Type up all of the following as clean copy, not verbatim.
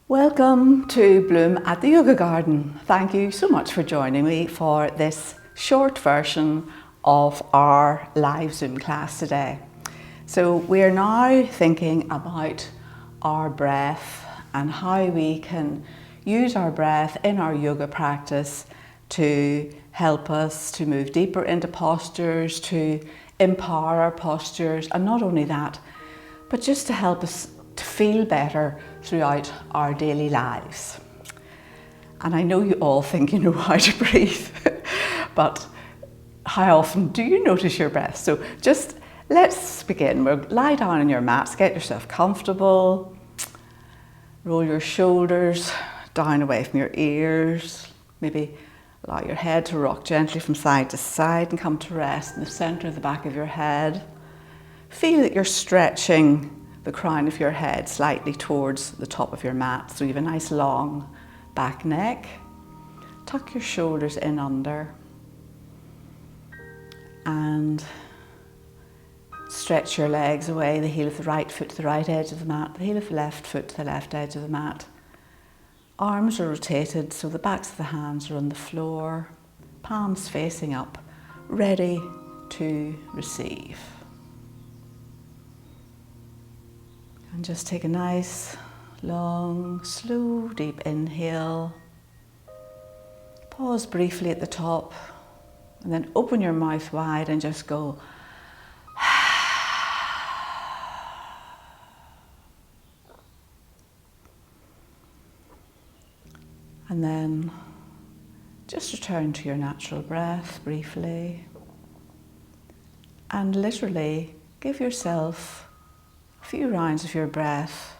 Welcome to Bloom at the Yoga Garden. Thank you so much for joining me for this short version of our live Zoom class today. So we are now thinking about our breath and how we can use our breath in our yoga practice to help us to move deeper into postures, to empower our postures, and not only that, but just to help us to feel better throughout our daily lives. And I know you all think you know how to breathe, but how often do you notice your breath? So just let's begin. We'll lie down on your mats, get yourself comfortable, roll your shoulders down away from your ears, maybe allow your head to rock gently from side to side and come to rest in the centre of the back of your head. Feel that you're stretching the crown of your head slightly towards the top of your mat, so you have a nice long back neck. Tuck your shoulders in under and stretch your legs away, the heel of the right foot to the right edge of the mat, the heel of the left foot to the left edge of the mat. Arms are rotated so the backs of the hands are on the floor, palms facing up, ready to receive. And just take a nice, long, slow, deep inhale. Pause briefly at the top and then open your mouth wide and just go. And then just return to your natural breath briefly and literally give yourself a few rounds of your breath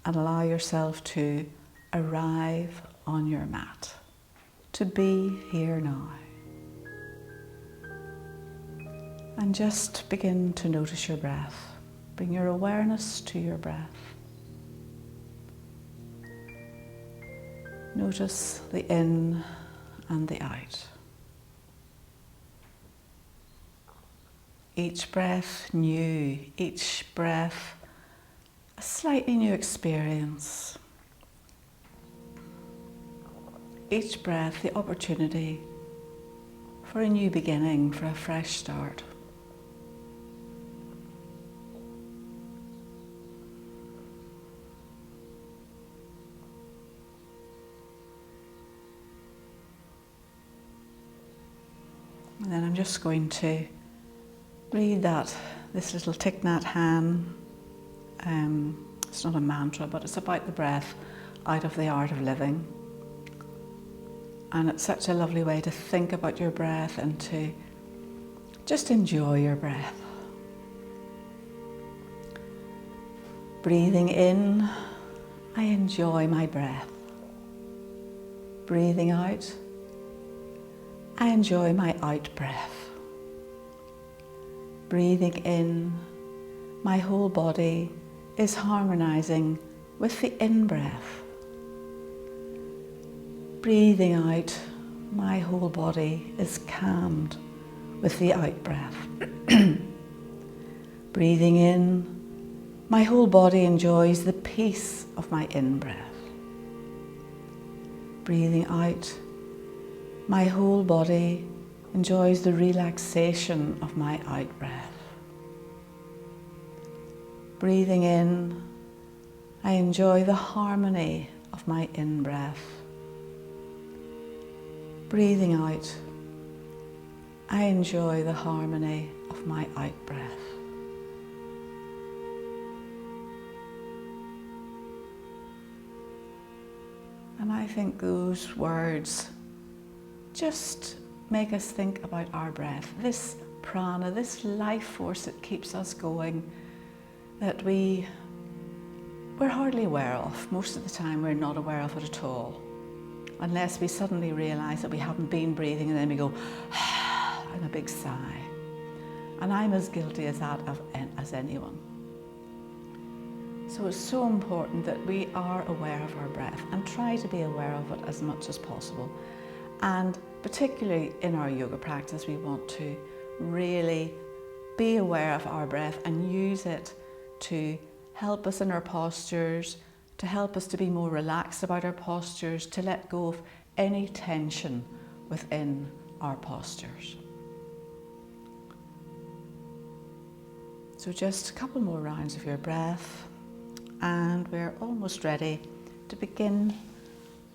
and allow yourself to arrive on your mat, to be here now. And just begin to notice your breath. Bring your awareness to your breath. Notice the in and the out. Each breath new, each breath a slightly new experience. Each breath the opportunity for a new beginning, for a fresh start. And then I'm just going to read this little Thich Nhat Hanh. It's not a mantra, but it's about the breath out of the art of living. And it's such a lovely way to think about your breath and to just enjoy your breath. Breathing in, I enjoy my breath. Breathing out, I enjoy my out breath. Breathing in, my whole body is harmonizing with the in-breath. Breathing out, my whole body is calmed with the out-breath. Breathing in, my whole body enjoys the peace of my in-breath. Breathing out, my whole body enjoys the relaxation of my out-breath. Breathing in, I enjoy the harmony of my in-breath. Breathing out, I enjoy the harmony of my out-breath. And I think those words just make us think about our breath, this prana, this life force that keeps us going, that we're hardly aware of. Most of the time we're not aware of it at all, unless we suddenly realise that we haven't been breathing and then we go, and a big sigh. And I'm as guilty as that as anyone. So it's so important that we are aware of our breath and try to be aware of it as much as possible. And particularly in our yoga practice, we want to really be aware of our breath and use it to help us in our postures to help us to be more relaxed about our postures, to let go of any tension within our postures. So just a couple more rounds of your breath, and we're almost ready to begin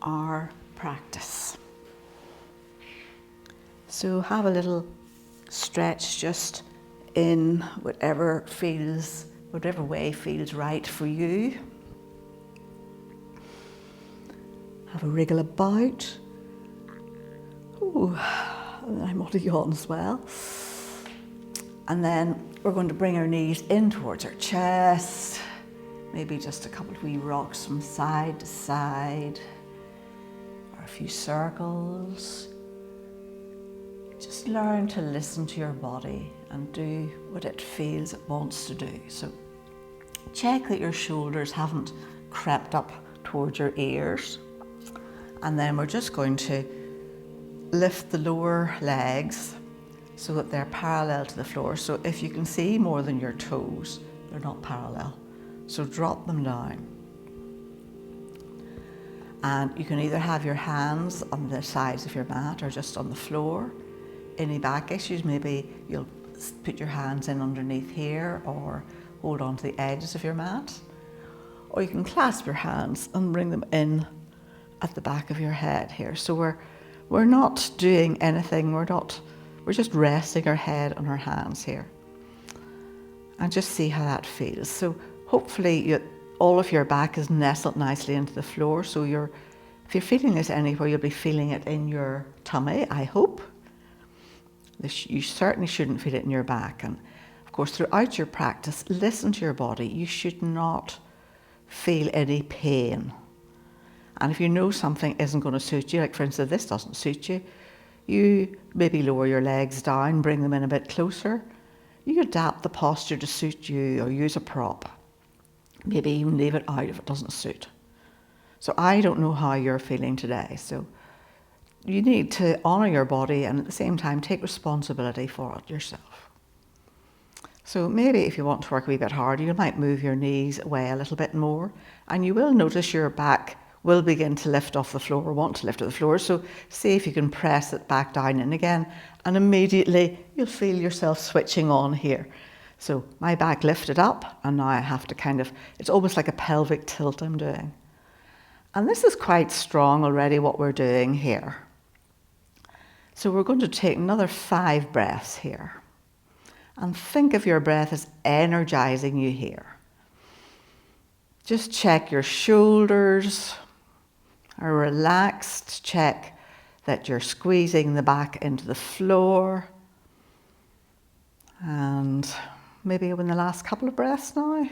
our practice. So have a little stretch just in whatever way feels right for you. Have a wriggle about. Ooh, and I might yawn as well. And then we're going to bring our knees in towards our chest. Maybe just a couple of wee rocks from side to side, or a few circles. Just learn to listen to your body and do what it feels it wants to do. So check that your shoulders haven't crept up towards your ears. And then we're just going to lift the lower legs so that they're parallel to the floor. So if you can see more than your toes, they're not parallel. So drop them down. And you can either have your hands on the sides of your mat or just on the floor. Any back issues, maybe you'll put your hands in underneath here or hold on to the edges of your mat. Or you can clasp your hands and bring them in at the back of your head here. So we're not doing anything, we're just resting our head on our hands here. And just see how that feels. So hopefully all of your back is nestled nicely into the floor. So if you're feeling this anywhere, you'll be feeling it in your tummy, I hope. You certainly shouldn't feel it in your back. And of course, throughout your practice, listen to your body. You should not feel any pain. And if you know something isn't going to suit you, like for instance, this doesn't suit you, you maybe lower your legs down, bring them in a bit closer. You adapt the posture to suit you or use a prop. Maybe even leave it out if it doesn't suit. So I don't know how you're feeling today. So you need to honour your body and at the same time take responsibility for it yourself. So maybe if you want to work a wee bit harder, you might move your knees away a little bit more, and you will notice your back will begin to lift off the floor, or want to lift off the floor. So see if you can press it back down in again, and immediately you'll feel yourself switching on here. So my back lifted up, and now I have to it's almost like a pelvic tilt I'm doing. And this is quite strong already, what we're doing here. So we're going to take another 5 breaths here. And think of your breath as energizing you here. Just check your shoulders are relaxed. Check that you're squeezing the back into the floor. And maybe in the last couple of breaths now.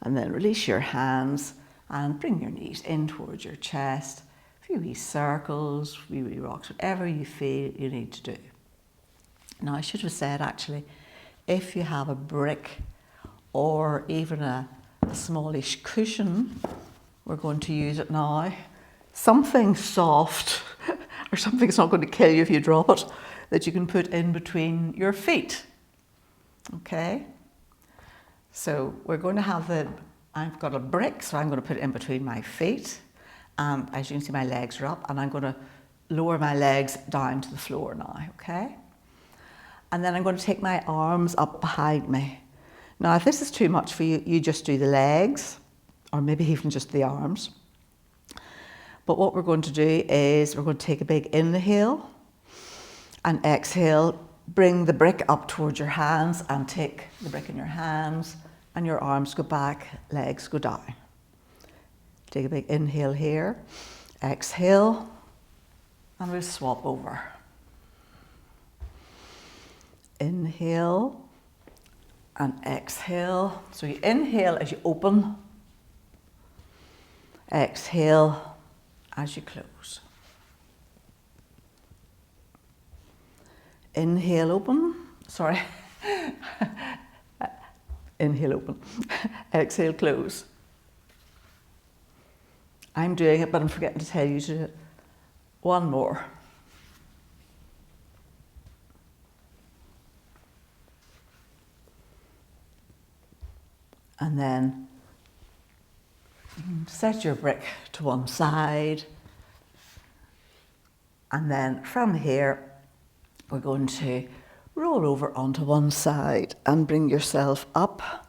And then release your hands and bring your knees in towards your chest. A few wee circles, wee rocks, whatever you feel you need to do. Now I should have said actually, if you have a brick or even a smallish cushion, we're going to use it now. Something soft or something that's not going to kill you if you drop it, that you can put in between your feet. Okay? So we're going to have I've got a brick, so I'm going to put it in between my feet. And as you can see, my legs are up, and I'm going to lower my legs down to the floor now, okay? And then I'm going to take my arms up behind me. Now, if this is too much for you, you just do the legs, or maybe even just the arms. But what we're going to do is we're going to take a big inhale and exhale. Bring the brick up towards your hands and take the brick in your hands, and your arms go back, legs go down. Take a big inhale here, exhale, and we'll swap over. Inhale and exhale. So you inhale as you open, exhale as you close. Inhale, open, sorry. Inhale, open. Exhale, close. I'm doing it, but I'm forgetting to tell you to do it. One more. And then set your brick to one side. And then from here, we're going to roll over onto one side and bring yourself up.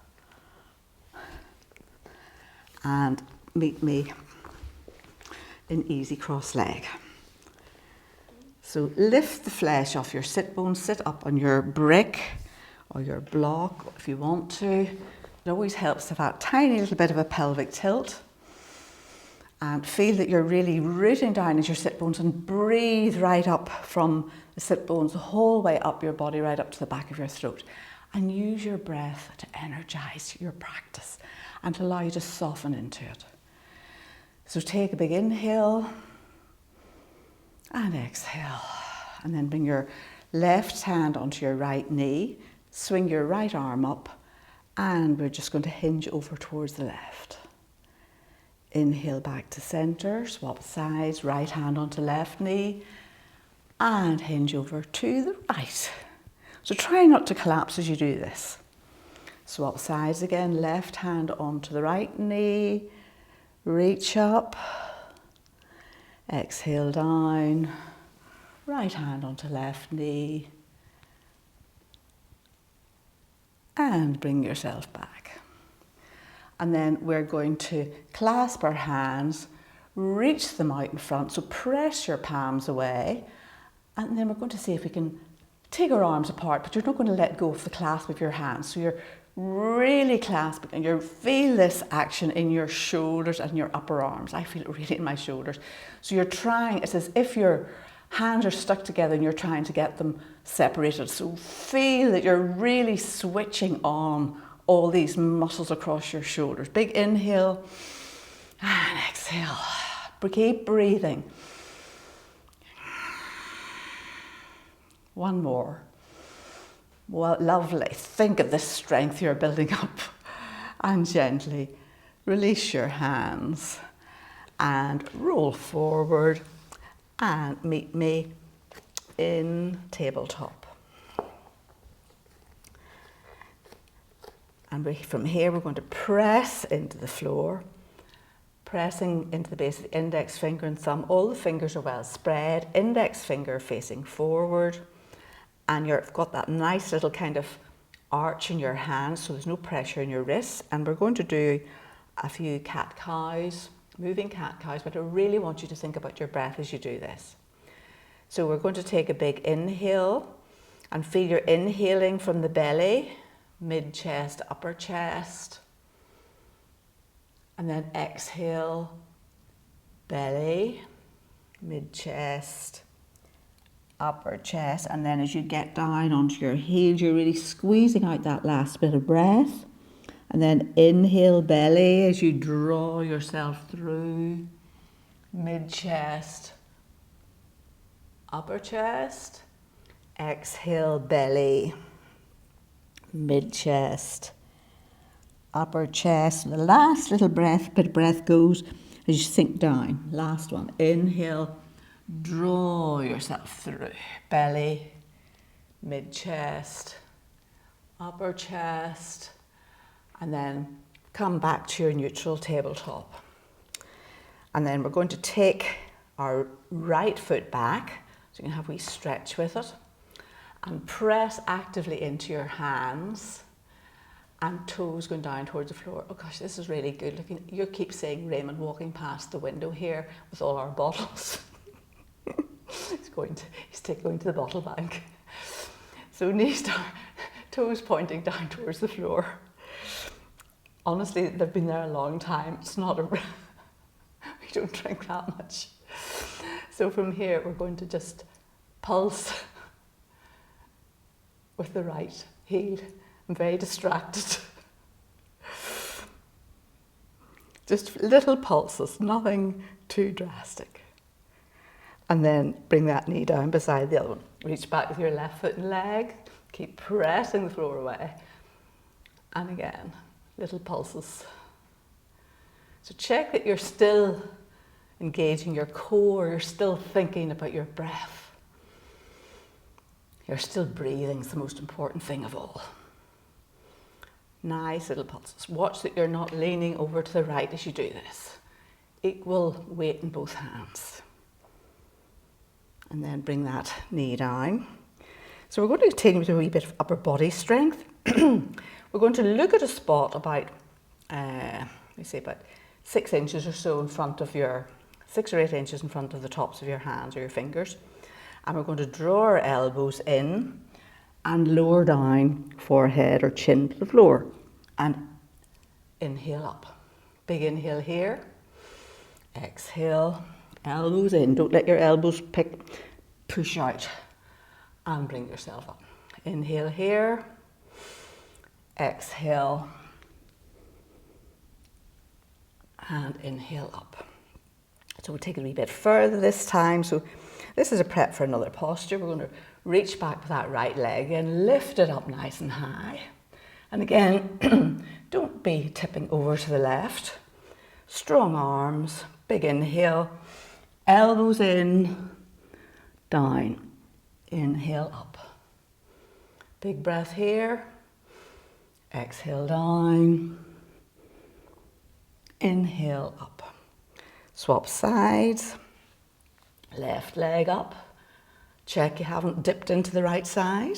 And meet me in easy cross leg. So lift the flesh off your sit bones, sit up on your brick or your block if you want to. It always helps to have that tiny little bit of a pelvic tilt. And feel that you're really rooting down into your sit bones and breathe right up from the sit bones the whole way up your body, right up to the back of your throat. And use your breath to energize your practice and to allow you to soften into it. So take a big inhale and exhale. And then bring your left hand onto your right knee, swing your right arm up, and we're just going to hinge over towards the left. Inhale back to center, swap sides, right hand onto left knee, and hinge over to the right. So try not to collapse as you do this. Swap sides again, left hand onto the right knee, reach up, exhale down, right hand onto left knee, and bring yourself back. And then we're going to clasp our hands, reach them out in front, so press your palms away, and then we're going to see if we can take our arms apart, but you're not going to let go of the clasp of your hands. So you're really clasping, and you feel this action in your shoulders and your upper arms. I feel it really in my shoulders. So you're trying, it's as if your hands are stuck together and you're trying to get them separated. So feel that you're really switching on all these muscles across your shoulders. Big inhale and exhale. Keep breathing. One more. Well, lovely. Think of the strength you're building up. And gently release your hands and roll forward and meet me in tabletop. And from here we're going to press into the floor, pressing into the base of the index finger and thumb. All the fingers are well spread, index finger facing forward. And you've got that nice little kind of arch in your hands, so there's no pressure in your wrists. And we're going to do a few cat-cows, moving cat-cows, but I really want you to think about your breath as you do this. So we're going to take a big inhale and feel you're inhaling from the belly, mid-chest, upper chest. And then exhale, belly, mid-chest, upper chest, and then as you get down onto your heels, you're really squeezing out that last bit of breath. And then inhale belly as you draw yourself through, mid-chest, upper chest. Exhale belly, mid-chest, upper chest. And the last little bit of breath goes as you sink down. Last one. Inhale. Draw yourself through, belly, mid-chest, upper chest, and then come back to your neutral tabletop. And then we're going to take our right foot back, so you can have a wee stretch with it, and press actively into your hands, and toes going down towards the floor. Oh gosh, this is really good looking. You keep seeing Raymond walking past the window here with all our bottles. He's going to the bottle bank. So knees down, toes pointing down towards the floor. Honestly, they've been there a long time. It's not we don't drink that much. So from here, we're going to just pulse with the right heel. I'm very distracted. Just little pulses, nothing too drastic. And then bring that knee down beside the other one. Reach back with your left foot and leg. Keep pressing the floor away. And again, little pulses. So check that you're still engaging your core. You're still thinking about your breath. You're still breathing. It's the most important thing of all. Nice little pulses. Watch that you're not leaning over to the right as you do this. Equal weight in both hands. And then bring that knee down. So we're going to take with a wee bit of upper body strength. We're going to look at a spot about, let me say about 6 inches or so in front of your, 6 or 8 inches in front of the tops of your hands or your fingers. And we're going to draw our elbows in and lower down, forehead or chin to the floor. And inhale up. Big inhale here. Exhale, elbows in. Don't let your elbows push out. And bring yourself up. Inhale here. Exhale. And inhale up. So we'll take it a wee bit further this time. So this is a prep for another posture. We're going to reach back with that right leg and lift it up nice and high. And again, don't be tipping over to the left. Strong arms, big inhale, elbows in, down, inhale up. Big breath here, exhale down, inhale up. Swap sides, left leg up. Check you haven't dipped into the right side.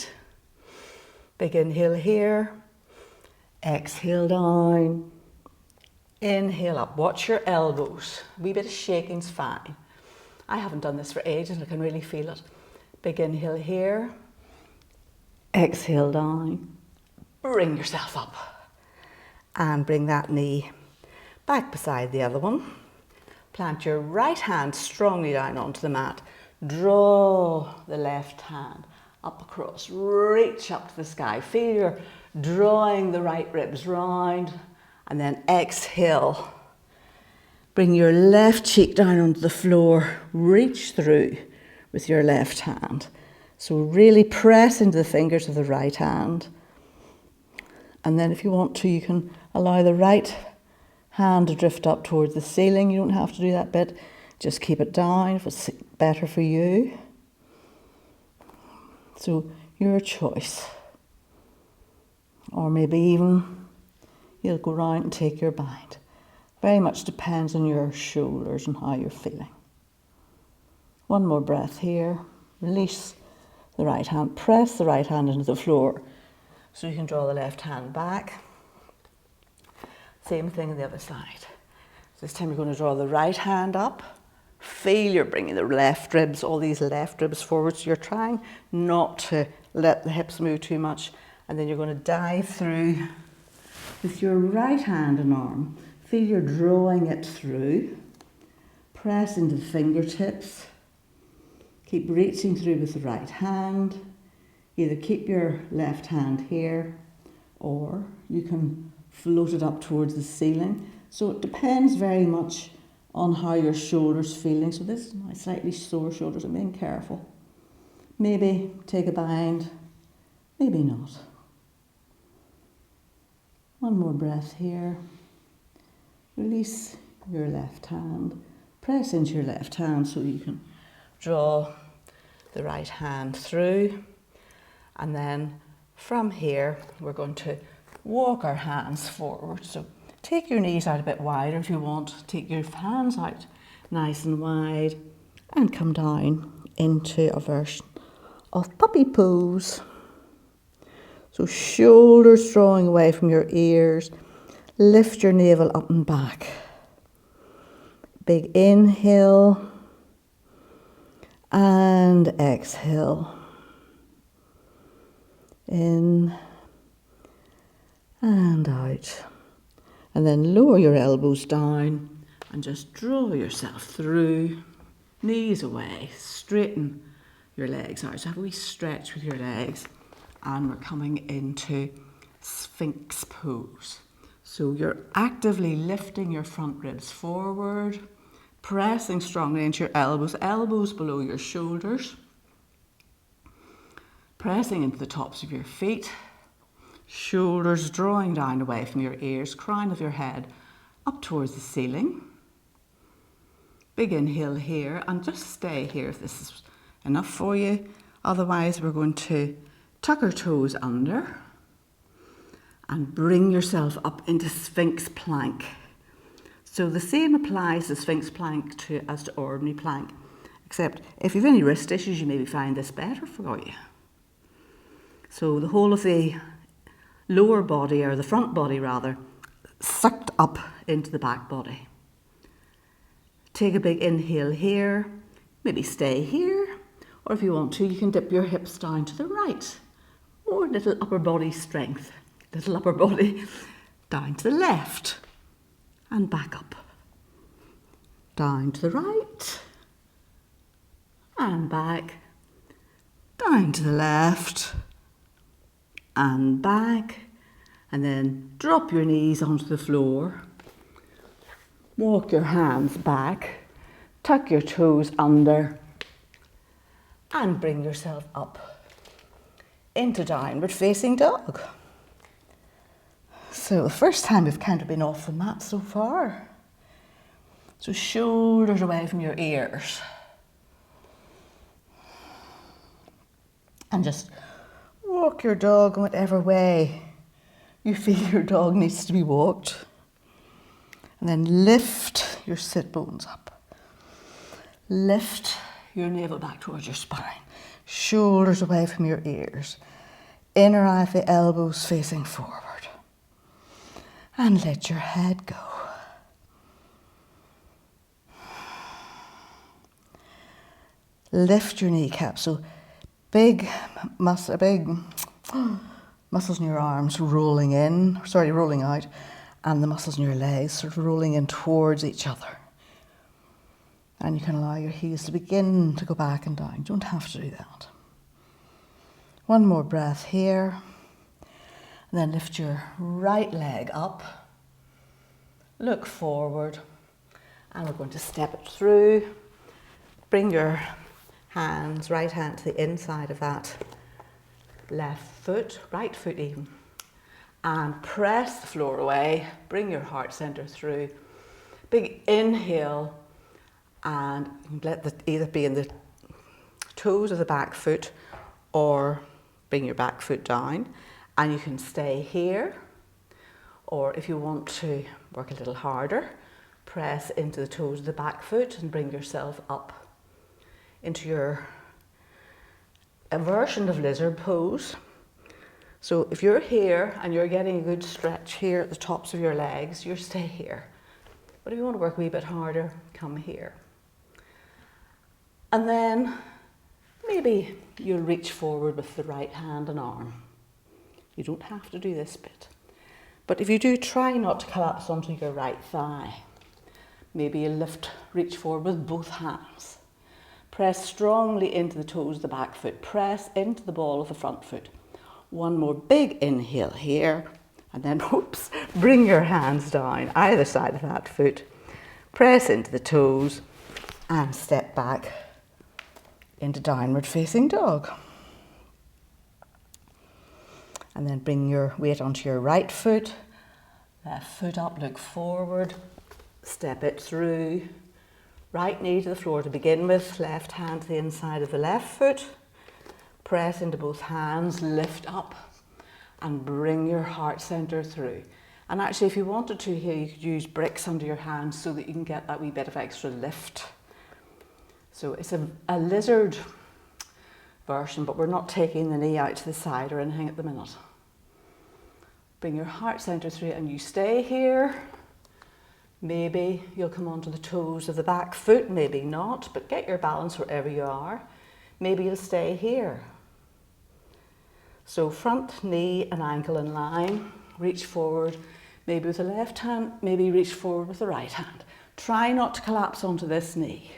Big inhale here. Exhale down. Inhale up. Watch your elbows. A wee bit of shaking's fine. I haven't done this for ages and I can really feel it. Big inhale here. Exhale down. Bring yourself up. And bring that knee back beside the other one. Plant your right hand strongly down onto the mat. Draw the left hand up across, reach up to the sky. Feel you're drawing the right ribs round, and then exhale. Bring your left cheek down onto the floor, reach through with your left hand. So really press into the fingers of the right hand. And then if you want to, you can allow the right hand to drift up towards the ceiling. You don't have to do that bit. Just keep it down if it's better for you. So your choice. Or maybe even you'll go round and take your bind. Very much depends on your shoulders and how you're feeling. One more breath here. Release the right hand. Press the right hand into the floor so you can draw the left hand back. Same thing on the other side. This time you're going to draw the right hand up. Feel you're bringing the left ribs, all these left ribs forward. So you're trying not to let the hips move too much. And then you're going to dive through with your right hand and arm. Feel you're drawing it through. Press into the fingertips. Keep reaching through with the right hand. Either keep your left hand here or you can float it up towards the ceiling. So it depends very much on how your shoulder's feeling. So this is my slightly sore shoulders. I'm being careful. Maybe take a bind, maybe not. One more breath here. Release your left hand. Press into your left hand so you can draw the right hand through. And then from here, we're going to walk our hands forward. So take your knees out a bit wider if you want. Take your hands out nice and wide and come down into a version of puppy pose. So shoulders drawing away from your ears. Lift your navel up and back. Big inhale and exhale. In and out. And then lower your elbows down and just draw yourself through. Knees away. Straighten your legs out. So have a wee stretch with your legs. And we're coming into Sphinx Pose. So you're actively lifting your front ribs forward, pressing strongly into your elbows, elbows below your shoulders, pressing into the tops of your feet, shoulders drawing down away from your ears, crown of your head up towards the ceiling. Big inhale here, and just stay here if this is enough for you. Otherwise, we're going to tuck our toes under and bring yourself up into Sphinx plank. So the same applies to Sphinx plank as to ordinary plank, except if you've any wrist issues, you maybe find this better for you. So the whole of the lower body, or the front body rather, sucked up into the back body. Take a big inhale here, maybe stay here, or if you want to, you can dip your hips down to the right. Or little upper body strength, little upper body down to the left and back up. Down to the right and back, down to the left and back, and then drop your knees onto the floor. Walk your hands back, tuck your toes under, and bring yourself up into downward facing dog. So the first time we've kind of been off the mat so far. So shoulders away from your ears. And just walk your dog in whatever way you feel your dog needs to be walked. And then lift your sit bones up. Lift your navel back towards your spine. Shoulders away from your ears. Inner eye of the elbows facing forward. And let your head go. Lift your kneecap. So big muscles in your arms rolling out, and the muscles in your legs sort of rolling in towards each other. And you can allow your heels to begin to go back and down. You don't have to do that. One more breath here. And then lift your right leg up. Look forward. And we're going to step it through. Bring your right hand to the inside of that left foot, right foot even. And press the floor away. Bring your heart center through. Big inhale. And let it either be in the toes of the back foot or bring your back foot down. And you can stay here, or if you want to work a little harder, press into the toes of the back foot and bring yourself up into a version of lizard pose. So if you're here and you're getting a good stretch here at the tops of your legs, you stay here. But if you want to work a wee bit harder, come here. And then maybe you'll reach forward with the right hand and arm. You don't have to do this bit. But if you do, try not to collapse onto your right thigh. Maybe you reach forward with both hands. Press strongly into the toes of the back foot. Press into the ball of the front foot. One more big inhale here. And then, bring your hands down either side of that foot. Press into the toes and step back into downward facing dog. And then bring your weight onto your right foot, left foot up, look forward, step it through. Right knee to the floor to begin with, left hand to the inside of the left foot. Press into both hands, lift up, and bring your heart center through. And actually, if you wanted to here, you could use bricks under your hands so that you can get that wee bit of extra lift. So it's a lizard version, but we're not taking the knee out to the side or anything at the minute. Bring your heart center through and you stay here. Maybe you'll come onto the toes of the back foot, maybe not, but get your balance wherever you are. Maybe you'll stay here. So front knee and ankle in line, reach forward, maybe with the left hand, maybe reach forward with the right hand. Try not to collapse onto this knee.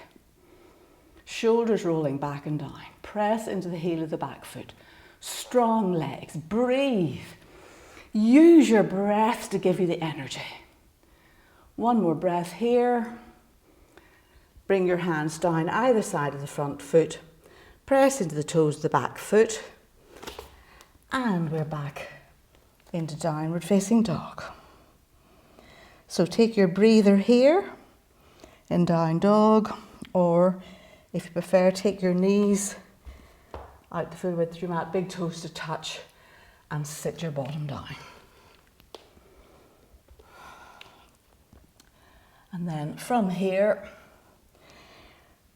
Shoulders rolling back and down. Press into the heel of the back foot. Strong legs. Breathe. Use your breath to give you the energy. One more breath here. Bring your hands down either side of the front foot. Press into the toes of the back foot. And we're back into downward facing dog. So take your breather here in down dog, or if you prefer, take your knees out the full width of your mat, big toes to touch, and sit your bottom down. And then from here,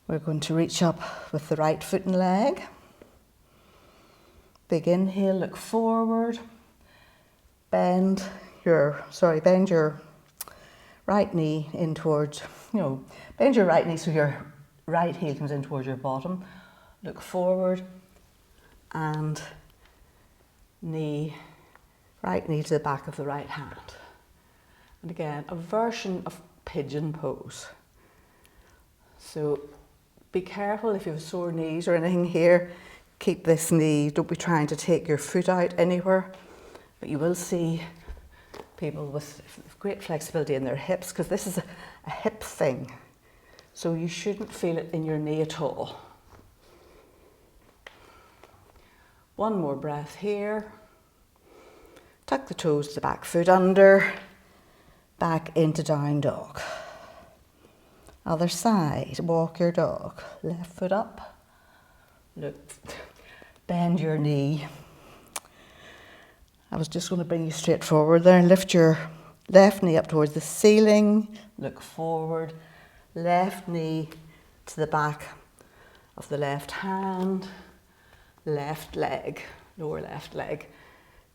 we're going to reach up with the right foot and leg. Big inhale, look forward. Bend your right knee in towards, bend your right knee so your right heel comes in towards your bottom. Look forward and right knee to the back of the right hand. And again, a version of pigeon pose. So be careful if you have sore knees or anything here. Keep this knee, don't be trying to take your foot out anywhere. But you will see people with great flexibility in their hips, because this is a hip thing. So you shouldn't feel it in your knee at all. One more breath here. Tuck the toes to the back foot under. Back into down dog. Other side, walk your dog. Left foot up. Look, bend your knee. I was just going to bring you straight forward there. Lift your left knee up towards the ceiling. Look forward. Left knee to the back of the left hand. Left leg, lower left leg,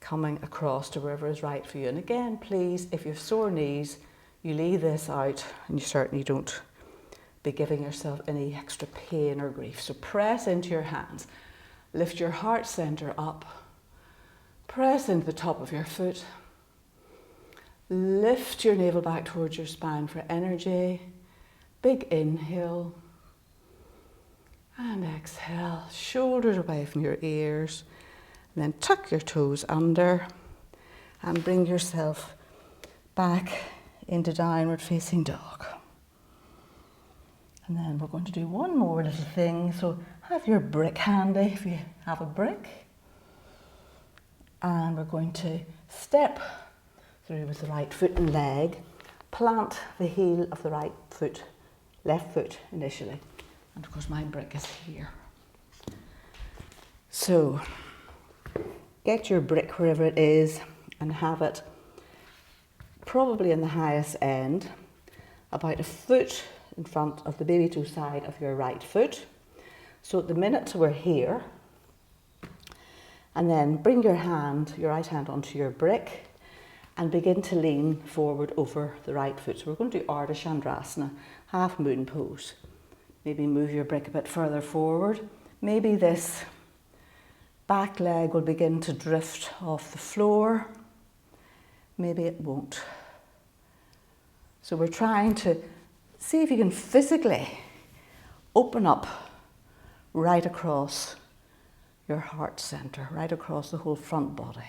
coming across to wherever is right for you. And again, please, if you have sore knees, you leave this out and you certainly don't be giving yourself any extra pain or grief. So press into your hands. Lift your heart center up. Press into the top of your foot. Lift your navel back towards your spine for energy. Big inhale. And exhale. Shoulders away from your ears. And then tuck your toes under and bring yourself back into downward facing dog. And then we're going to do one more little thing. So have your brick handy if you have a brick. And we're going to step through with the right foot and leg. Plant the heel of the right foot, left foot initially. And of course my brick is here. So get your brick wherever it is and have it probably in the highest end, about a foot in front of the baby toe side of your right foot. So at the minute we're here, and then bring your right hand onto your brick and begin to lean forward over the right foot. So we're going to do Arda Chandrasana, half moon pose. Maybe move your brick a bit further forward. Maybe this back leg will begin to drift off the floor. Maybe it won't. So we're trying to see if you can physically open up right across your heart center, right across the whole front body.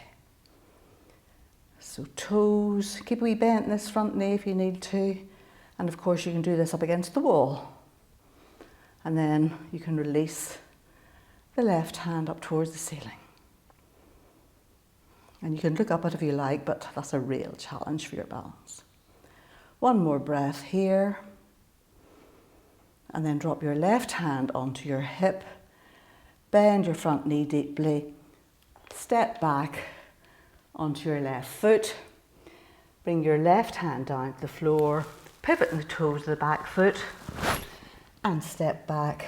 So toes, keep a wee bent in this front knee if you need to. And of course you can do this up against the wall. And then you can release the left hand up towards the ceiling. And you can look up it if you like, but that's a real challenge for your balance. One more breath here. And then drop your left hand onto your hip. Bend your front knee deeply. Step back onto your left foot. Bring your left hand down to the floor. Pivot the toes of the back foot. And step back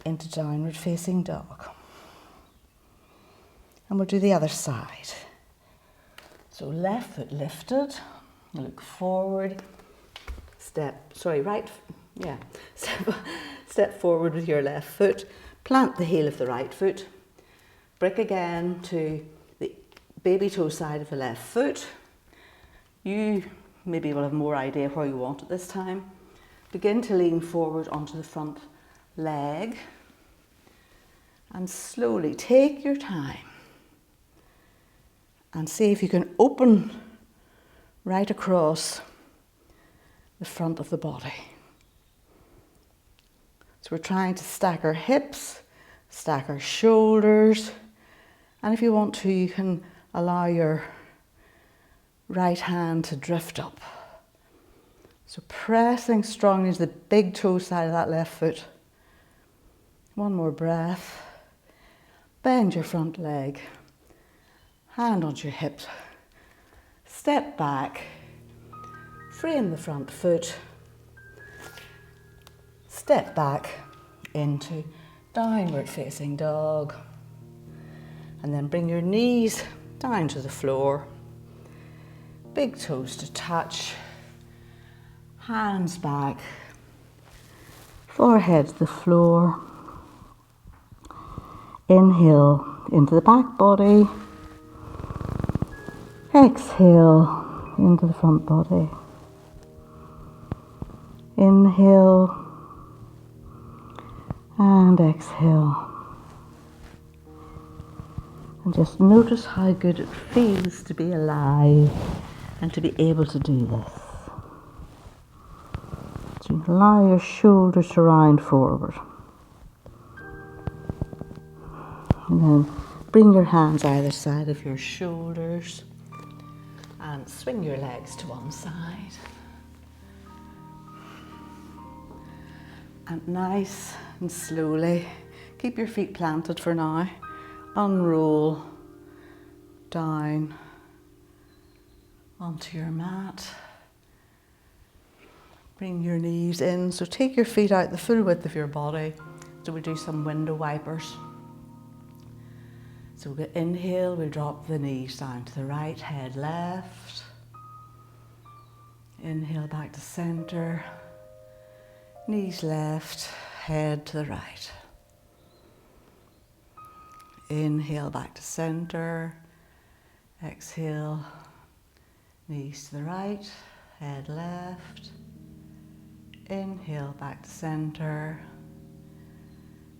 into downward facing dog. And we'll do the other side. So left foot lifted, look forward, step forward with your left foot, plant the heel of the right foot, brick again to the baby toe side of the left foot. You maybe will have more idea where you want it this time. Begin to lean forward onto the front leg and slowly take your time and see if you can open right across the front of the body. So we're trying to stack our hips, stack our shoulders, and if you want to, you can allow your right hand to drift up. So pressing strongly into the big toe side of that left foot. One more breath. Bend your front leg. Hand onto your hips. Step back. frame the front foot, step back into downward facing dog, and then bring your knees down to the floor, big toes to touch, hands back, forehead to the floor. Inhale into the back body, exhale into the front body. Inhale and exhale. And just notice how good it feels to be alive and to be able to do this. So allow your shoulders to round forward. And then bring your hands either side of your shoulders and swing your legs to one side. And nice and slowly, keep your feet planted for now. Unroll down onto your mat. Bring your knees in. So take your feet out the full width of your body. So we do some window wipers. So we'll inhale, we'll drop the knees down to the right, head left. Inhale back to center. Knees left, head to the right. Inhale back to center. Exhale, knees to the right, head left. Inhale back to center.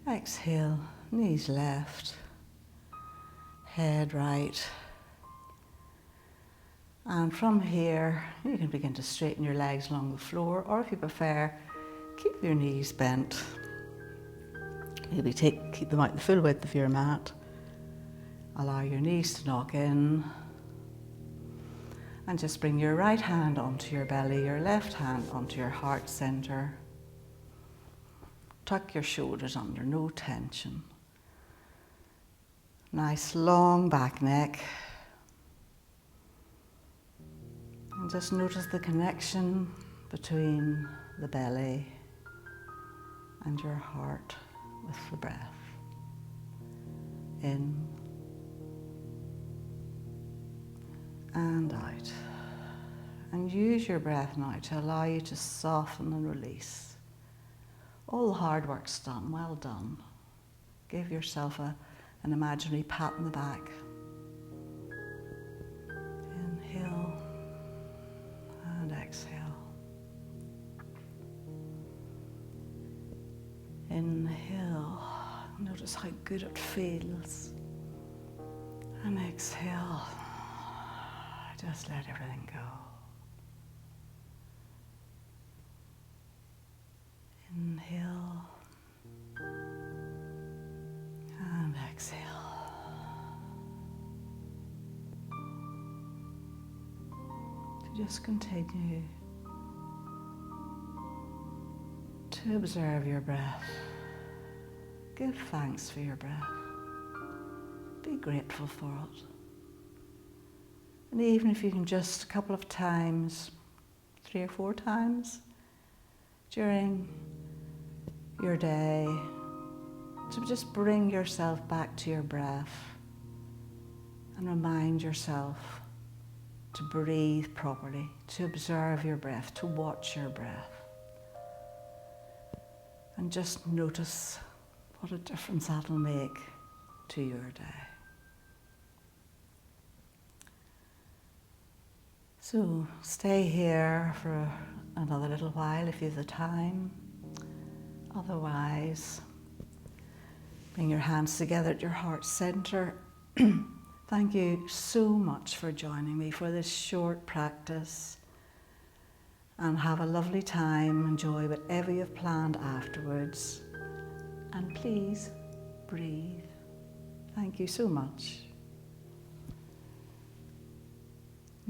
Exhale, knees left, head right. And from here, you can begin to straighten your legs along the floor, or if you prefer, keep your knees bent. Maybe keep them out the full width of your mat. Allow your knees to knock in. And just bring your right hand onto your belly, your left hand onto your heart center. Tuck your shoulders under, no tension. Nice long back neck. And just notice the connection between the belly and your heart with the breath. In and out. And use your breath now to allow you to soften and release. All the hard work's done, well done. Give yourself an imaginary pat on the back. Inhale and exhale. Inhale, notice how good it feels. And exhale, just let everything go. Inhale and exhale. To just continue to observe your breath. Give thanks for your breath. Be grateful for it. And even if you can just a couple of times, 3 or 4 times during your day, to just bring yourself back to your breath and remind yourself to breathe properly, to observe your breath, to watch your breath. And just notice what a difference that'll make to your day. So stay here for another little while if you have the time. Otherwise, bring your hands together at your heart center. Thank you so much for joining me for this short practice. And have a lovely time. Enjoy whatever you've planned afterwards. And please breathe. Thank you so much.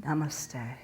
Namaste.